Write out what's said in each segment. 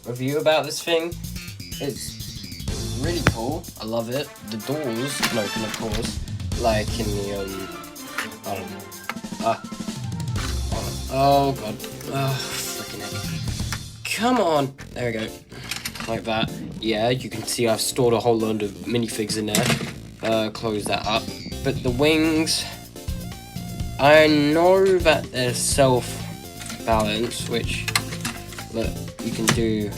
review about this thing. It's really cool. I love it. The doors can open, of course, like in the I don't know. Oh god. Freaking heck. Come on. There we go. Like that. Yeah, you can see I've stored a whole load of minifigs in there. Close that up. But the wings, I know that they're self-balanced, which, look, you can do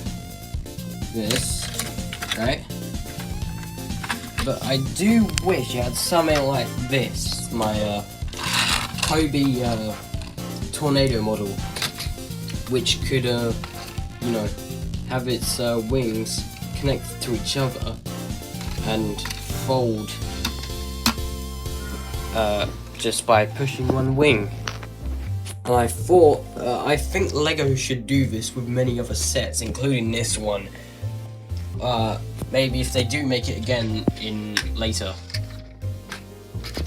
this, right? But I do wish it had something like this, my Kobe Tornado model, which could, you know, have its wings connect to each other and fold just by pushing one wing. And I thought, I think LEGO should do this with many other sets, including this one. Maybe if they do make it again in later,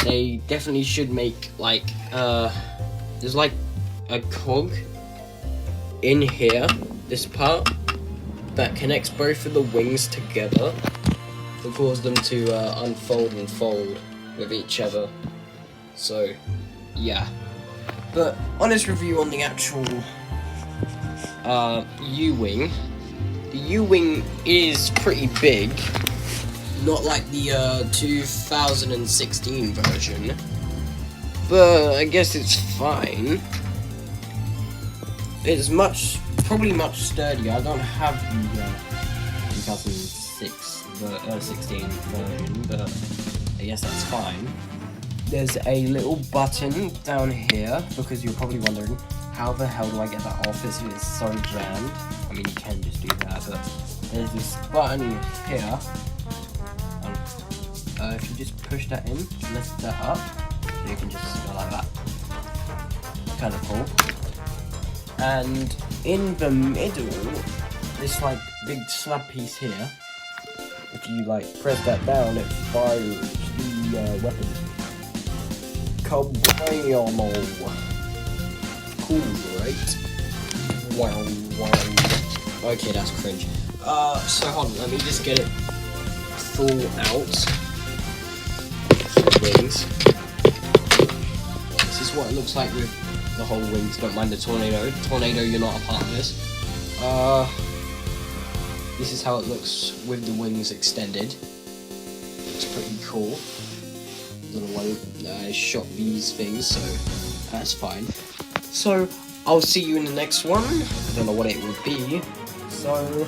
they definitely should make like there's like a cog in here, this part that connects both of the wings together to cause them to unfold and fold with each other. So yeah, but honest review on the actual U-wing. The U-wing is pretty big, not like the 2016 version, but I guess it's fine. It's probably much sturdier. I don't have the 2016 version, but I guess that's fine. There's a little button down here, because you're probably wondering, how the hell do I get that off? It's so jammed. I mean, you can just do that, but there's this button here. If you just push that in, lift that up, you can just go like that. Kind of cool. And in the middle, this like big slab piece here. If you like press that down, it fires the weapon. Kablamo. Cool, right? Wow. Okay, that's cringe. So hold on, let me just get it full out. Wings. This is what it looks like with the whole wings. Don't mind the tornado. Tornado, you're not a part of this. This is how it looks with the wings extended. It's pretty cool. Little one, I shot these things, so that's fine. So I'll see you in the next one. I don't know what it will be. So.